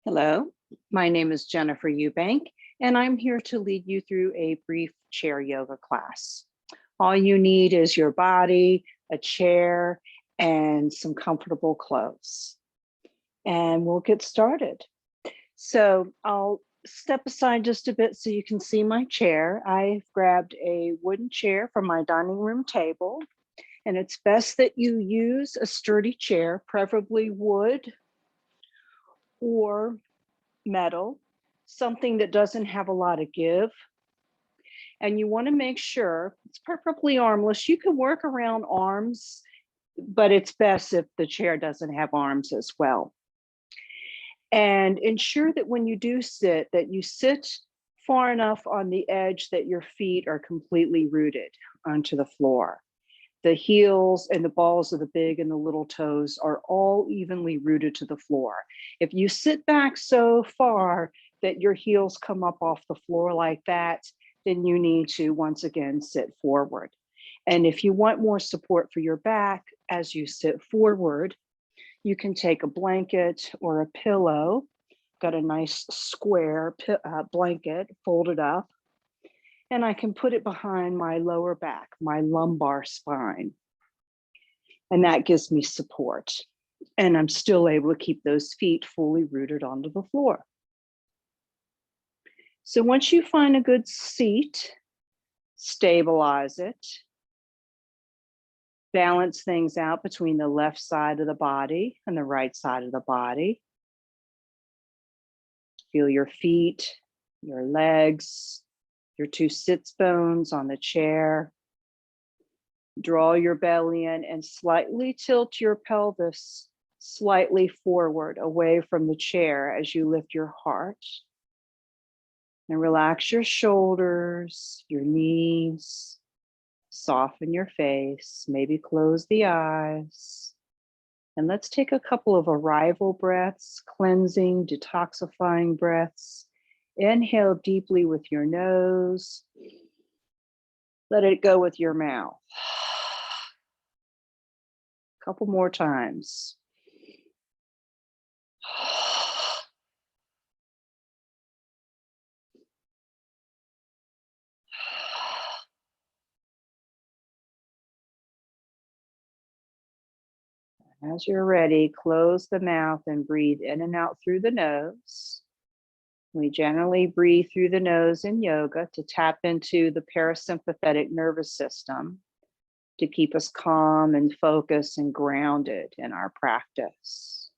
Hello, my name is Jennifer Eubank, and I'm here to lead you through a brief chair yoga class. All you need is your body, a chair, and some comfortable clothes. And we'll get started. So I'll step aside just a bit so you can see my chair. I've grabbed a wooden chair from my dining room table, and it's best that you use a sturdy chair, preferably wood or metal, something that doesn't have a lot of give. And you want to make sure it's preferably armless. You can work around arms, but it's best if the chair doesn't have arms as well. And ensure that when you do sit, that you sit far enough on the edge that your feet are completely rooted onto the floor. The heels and the balls of the big and the little toes are all evenly rooted to the floor. If you sit back so far that your heels come up off the floor like that, then you need to once again sit forward. And if you want more support for your back as you sit forward, you can take a blanket or a pillow. Got a nice square blanket folded up, and I can put it behind my lower back, my lumbar spine. And that gives me support. And I'm still able to keep those feet fully rooted onto the floor. So once you find a good seat, stabilize it. Balance things out between the left side of the body and the right side of the body. Feel your feet, your legs, your two sits bones on the chair. Draw your belly in and slightly tilt your pelvis slightly forward away from the chair as you lift your heart. And relax your shoulders, your knees, soften your face, maybe close the eyes. And let's take a couple of arrival breaths, cleansing, detoxifying breaths. Inhale deeply with your nose. Let it go with your mouth. A couple more times. As you're ready, close the mouth and breathe in and out through the nose. We generally breathe through the nose in yoga to tap into the parasympathetic nervous system to keep us calm and focused and grounded in our practice.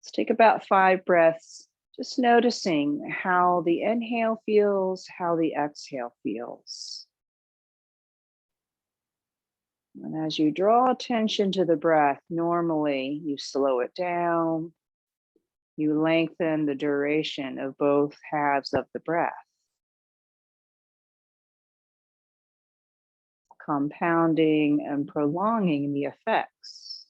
Let's take about 5 breaths, just noticing how the inhale feels, how the exhale feels. And as you draw attention to the breath, normally you slow it down, you lengthen the duration of both halves of the breath, compounding and prolonging the effects.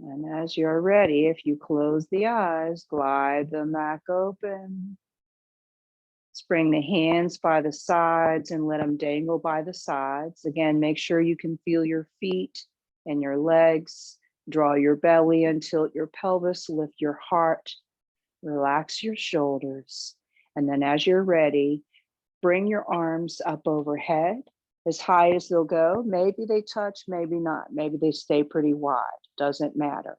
And as you're ready, if you close the eyes, glide them back open. Bring the hands by the sides and let them dangle by the sides. Again, make sure you can feel your feet and your legs. Draw your belly in, tilt your pelvis, lift your heart, relax your shoulders. And then as you're ready, bring your arms up overhead as high as they'll go. Maybe they touch, maybe not. Maybe they stay pretty wide, doesn't matter.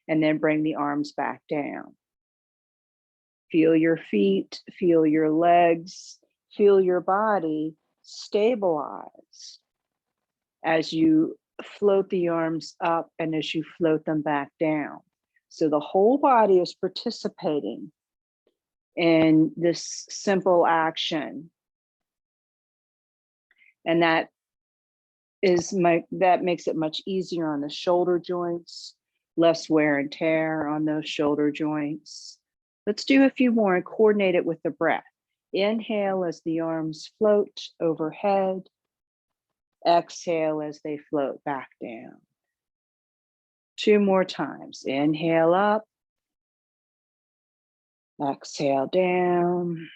And then bring the arms back down. Feel your feet, feel your legs, feel your body stabilize as you float the arms up and as you float them back down. So the whole body is participating in this simple action. And that makes it much easier on the shoulder joints, less wear and tear on those shoulder joints. Let's do a few more and coordinate it with the breath. Inhale as the arms float overhead. Exhale as they float back down. 2 more times. Inhale up. Exhale down.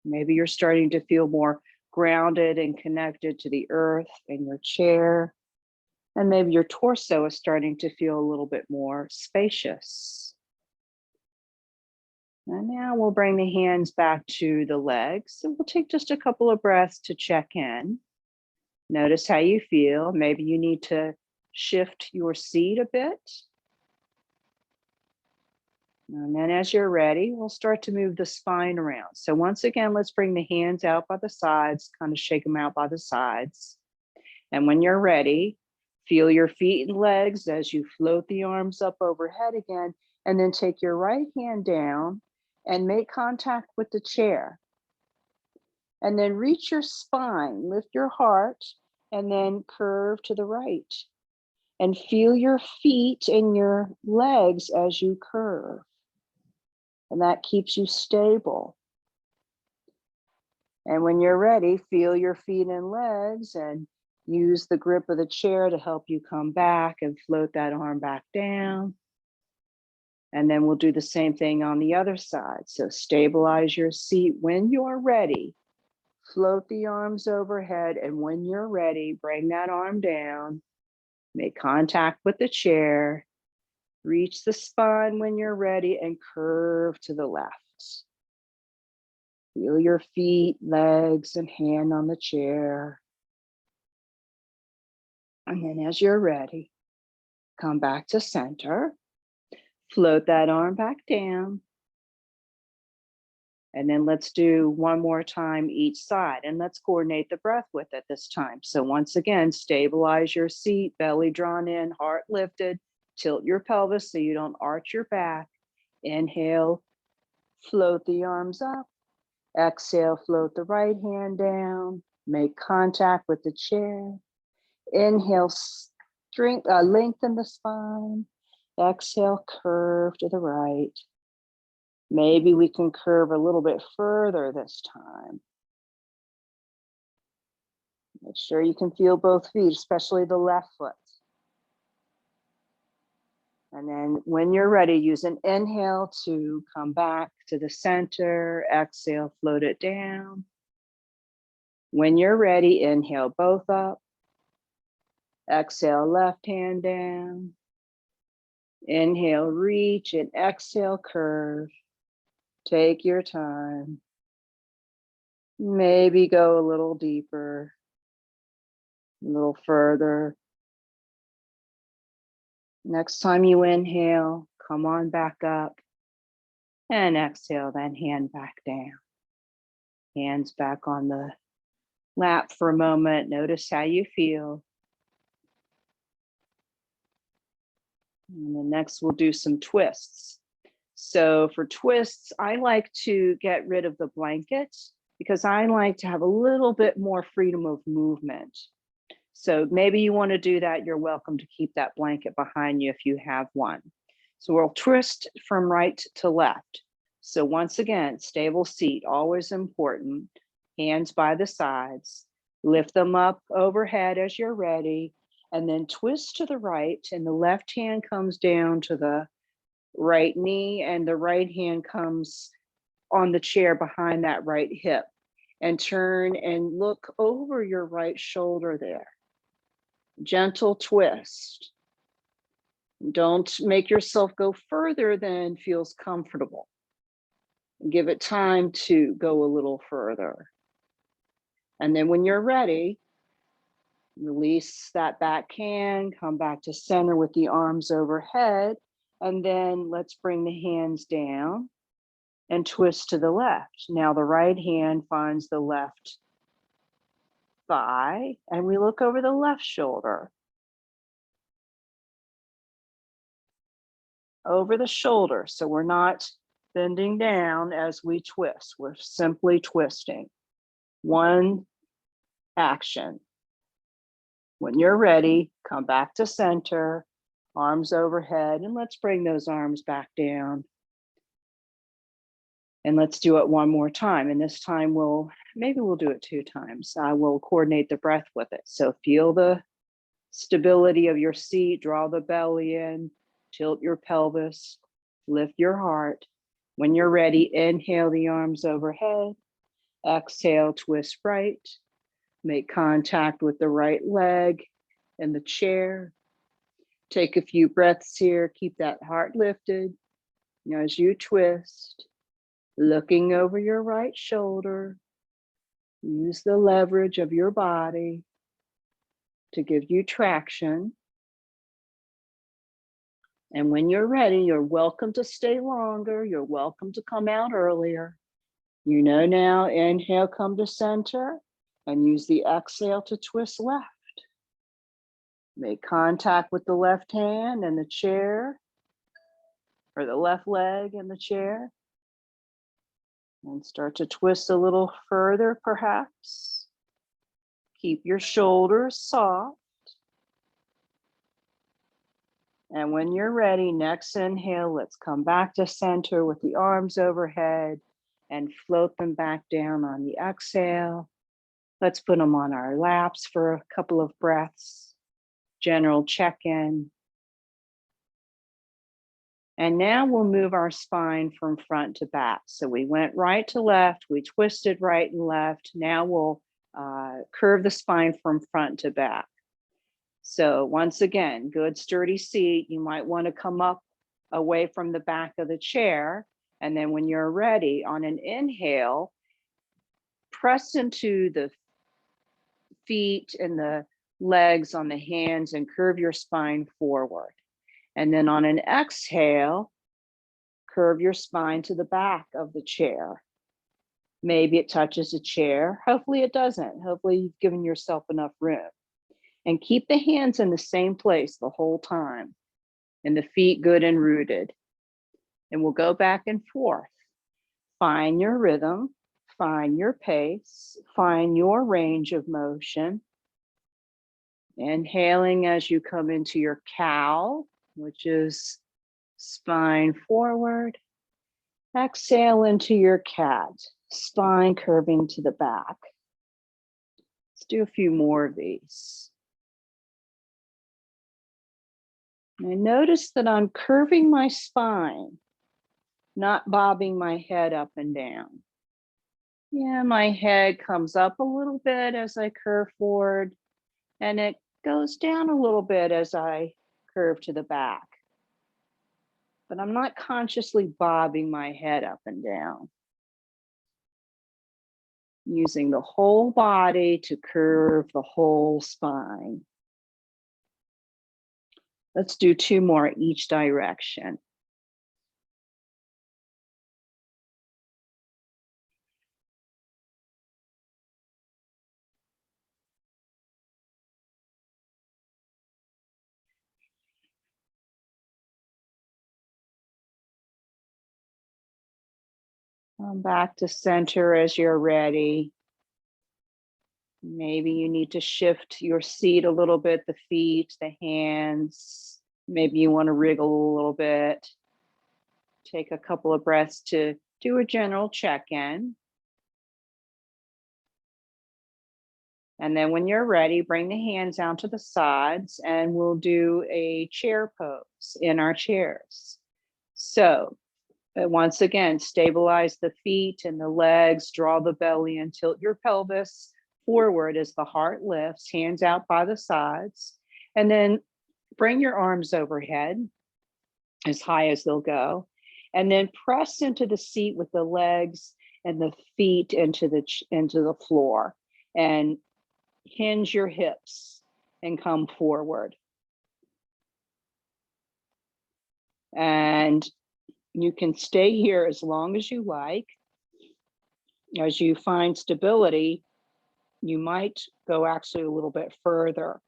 Maybe you're starting to feel more grounded and connected to the earth in your chair. And maybe your torso is starting to feel a little bit more spacious. And now we'll bring the hands back to the legs, and we'll take just a couple of breaths to check in. Notice how you feel. Maybe you need to shift your seat a bit. And then as you're ready, we'll start to move the spine around. So once again, let's bring the hands out by the sides, kind of shake them out by the sides. And when you're ready, feel your feet and legs as you float the arms up overhead again, and then take your right hand down and make contact with the chair. And then reach your spine, lift your heart, and then curve to the right. And feel your feet and your legs as you curve. And that keeps you stable. And when you're ready, feel your feet and legs and use the grip of the chair to help you come back and float that arm back down. And then we'll do the same thing on the other side. So stabilize your seat when you're ready. Float the arms overhead, and when you're ready, bring that arm down. Make contact with the chair. Reach the spine when you're ready and curve to the left. Feel your feet, legs, and hand on the chair. And then as you're ready, come back to center. Float that arm back down. And then let's do one more time each side, and let's coordinate the breath with it this time. So once again, stabilize your seat, belly drawn in, heart lifted, tilt your pelvis so you don't arch your back. Inhale, float the arms up. Exhale, float the right hand down. Make contact with the chair. Inhale, lengthen the spine. Exhale, curve to the right. Maybe we can curve a little bit further this time. Make sure you can feel both feet, especially the left foot. And then when you're ready, use an inhale to come back to the center. Exhale, float it down. When you're ready, inhale both up. Exhale, left hand down. Inhale, reach, and exhale, curve. Take your time. Maybe go a little deeper, a little further. Next time you inhale, come on back up. And exhale, then hand back down. Hands back on the lap for a moment. Notice how you feel. And then next we'll do some twists. So for twists, I like to get rid of the blanket because I like to have a little bit more freedom of movement. So maybe you want to do that. You're welcome to keep that blanket behind you if you have one. So we'll twist from right to left. So once again, stable seat, always important. Hands by the sides. Lift them up overhead as you're ready. And then twist to the right, and the left hand comes down to the right knee, and the right hand comes on the chair behind that right hip. And turn and look over your right shoulder there. Gentle twist. Don't make yourself go further than feels comfortable. Give it time to go a little further. And then when you're ready, release that back hand, come back to center with the arms overhead, and then let's bring the hands down and twist to the left. Now the right hand finds the left thigh, and we look over the left shoulder. Over the shoulder, so we're not bending down as we twist. We're simply twisting. One action. When you're ready, come back to center, arms overhead, and let's bring those arms back down. And let's do it one more time. And this time maybe we'll do it 2 times. I will coordinate the breath with it. So feel the stability of your seat, draw the belly in, tilt your pelvis, lift your heart. When you're ready, inhale the arms overhead. Exhale, twist right. Make contact with the right leg in the chair. Take a few breaths here. Keep that heart lifted. As you twist, looking over your right shoulder, use the leverage of your body to give you traction. And when you're ready, you're welcome to stay longer. You're welcome to come out earlier. Now, inhale, come to center, and use the exhale to twist left. Make contact with the left hand and the chair, or the left leg in the chair. And start to twist a little further, perhaps. Keep your shoulders soft. And when you're ready, next inhale, let's come back to center with the arms overhead and float them back down on the exhale. Let's put them on our laps for a couple of breaths. General check-in. And now we'll move our spine from front to back. So we went right to left, we twisted right and left. Now we'll curve the spine from front to back. So once again, good sturdy seat. You might want to come up away from the back of the chair. And then when you're ready, on an inhale, press into the feet and the legs on the hands and curve your spine forward. And then on an exhale, curve your spine to the back of the chair. Maybe it touches a chair. Hopefully it doesn't. Hopefully you've given yourself enough room. And keep the hands in the same place the whole time, and the feet good and rooted. And we'll go back and forth. Find your rhythm, find your pace, find your range of motion. Inhaling as you come into your cow, which is spine forward. Exhale into your cat, spine curving to the back. Let's do a few more of these. And notice that I'm curving my spine, not bobbing my head up and down. Yeah, my head comes up a little bit as I curve forward, and it goes down a little bit as I curve to the back. But I'm not consciously bobbing my head up and down. Using the whole body to curve the whole spine. Let's do 2 more each direction. Come back to center as you're ready. Maybe you need to shift your seat a little bit, the feet, the hands. Maybe you want to wriggle a little bit. Take a couple of breaths to do a general check-in. And then when you're ready, bring the hands out to the sides and we'll do a chair pose in our chairs. So once again, stabilize the feet and the legs, draw the belly and tilt your pelvis forward as the heart lifts, hands out by the sides, and then bring your arms overhead as high as they'll go, and then press into the seat with the legs and the feet into the floor, and hinge your hips and come forward. And you can stay here as long as you like. As you find stability, you might go actually a little bit further.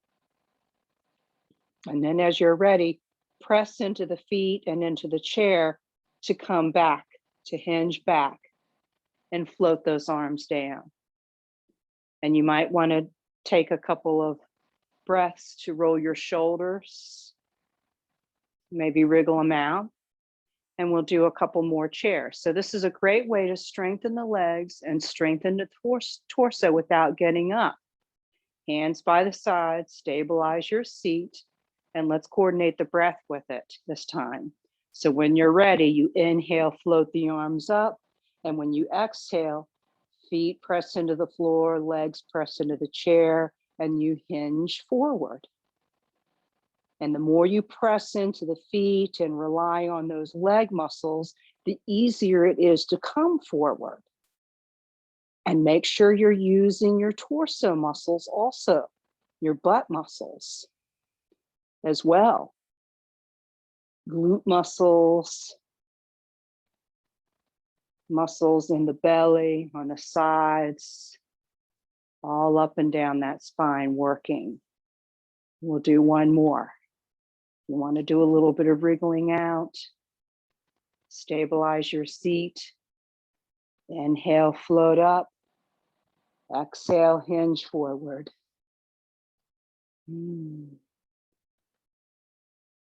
And then as you're ready, press into the feet and into the chair to come back, to hinge back and float those arms down. And you might want to take a couple of breaths to roll your shoulders, maybe wriggle them out. And we'll do a couple more chairs. So this is a great way to strengthen the legs and strengthen the torso without getting up. Hands by the side, stabilize your seat, and let's coordinate the breath with it this time. So when you're ready, you inhale, float the arms up, and when you exhale, Feet press into the floor, legs press into the chair, and you hinge forward. And the more you press into the feet and rely on those leg muscles, the easier it is to come forward. And make sure you're using your torso muscles also, your butt muscles as well. Glute muscles, muscles in the belly, on the sides, all up and down that spine working. We'll do one more. You want to do a little bit of wriggling out. Stabilize your seat. Inhale, float up. Exhale, hinge forward.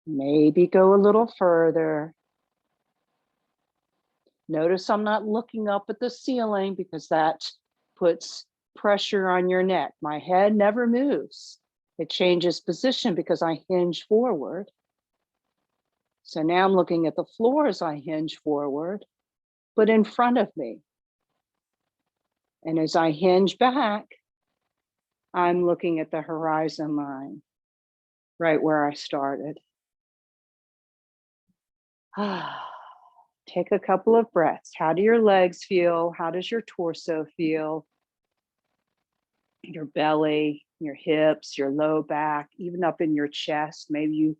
Maybe go a little further. Notice I'm not looking up at the ceiling because that puts pressure on your neck. My head never moves. It changes position because I hinge forward. So now I'm looking at the floor as I hinge forward, but in front of me. And as I hinge back, I'm looking at the horizon line, right where I started. Take a couple of breaths. How do your legs feel? How does your torso feel? Your belly, your hips, your low back, even up in your chest. Maybe you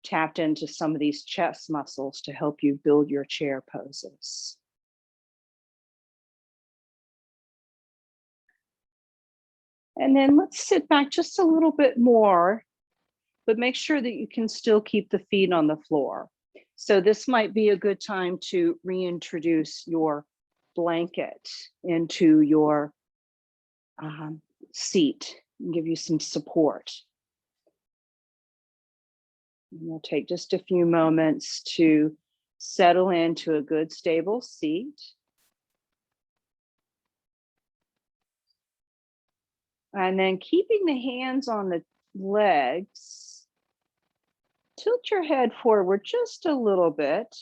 tapped into some of these chest muscles to help you build your chair poses. And then let's sit back just a little bit more, but make sure that you can still keep the feet on the floor. So this might be a good time to reintroduce your blanket into your seat and give you some support. And we'll take just a few moments to settle into a good stable seat. And then keeping the hands on the legs, tilt your head forward just a little bit,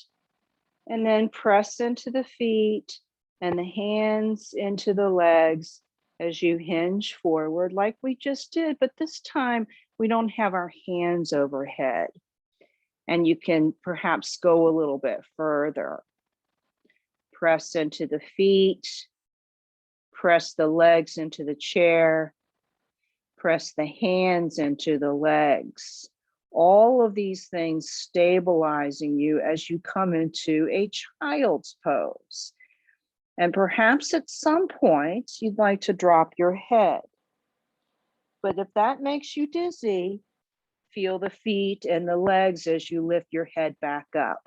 and then press into the feet and the hands into the legs as you hinge forward like we just did, but this time we don't have our hands overhead. And you can perhaps go a little bit further. Press into the feet, press the legs into the chair, press the hands into the legs. All of these things stabilizing you as you come into a child's pose. And perhaps at some point you'd like to drop your head. But if that makes you dizzy, feel the feet and the legs as you lift your head back up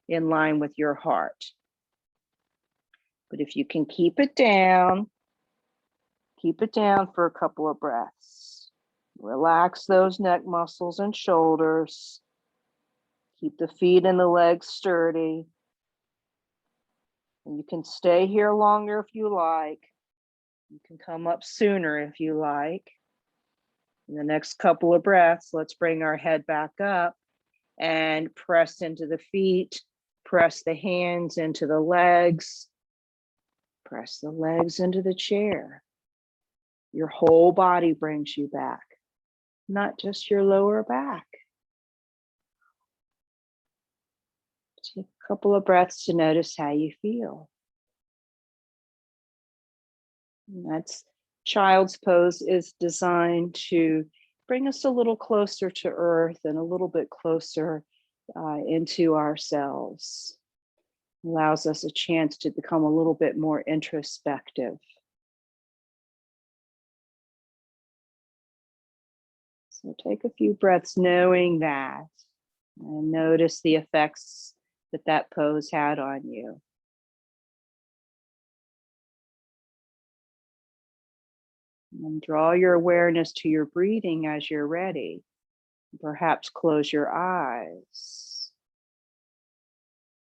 in line with your heart. But if you can keep it down for a couple of breaths. Relax those neck muscles and shoulders. Keep the feet and the legs sturdy. And you can stay here longer if you like. You can come up sooner if you like. In the next couple of breaths, let's bring our head back up and press into the feet, press the hands into the legs, press the legs into the chair. Your whole body brings you back, not just your lower back. Take a couple of breaths to notice how you feel. And that's child's pose is designed to bring us a little closer to earth and a little bit closer into ourselves. Allows us a chance to become a little bit more introspective. So take a few breaths knowing that, and notice the effects that that pose had on you. And draw your awareness to your breathing as you're ready. Perhaps close your eyes.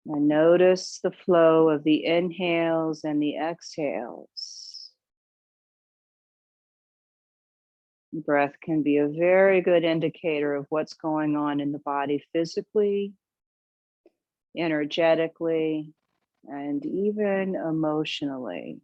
And notice the flow of the inhales and the exhales. Breath can be a very good indicator of what's going on in the body physically, energetically, and even emotionally.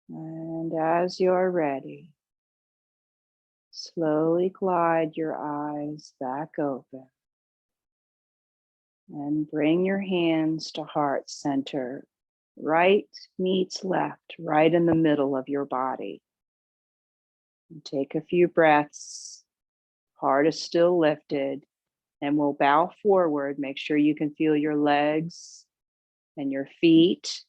And as you're ready, slowly glide your eyes back open and bring your hands to heart center. Right meets left, right in the middle of your body. And take a few breaths. Heart is still lifted, and we'll bow forward. Make sure you can feel your legs and your feet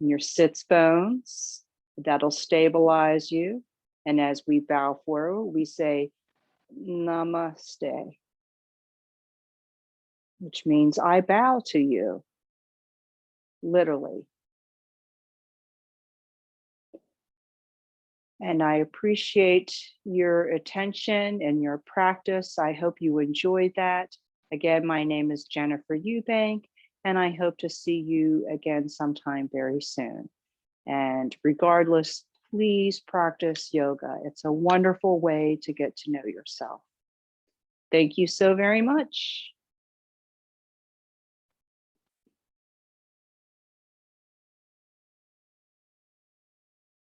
and your sits bones. That'll stabilize you. And as we bow forward, we say namaste, which means I bow to you, literally. And I appreciate your attention and your practice. I hope you enjoyed that. Again, my name is Jennifer Eubank, and I hope to see you again sometime very soon. And regardless, please practice yoga. It's a wonderful way to get to know yourself. Thank you so very much.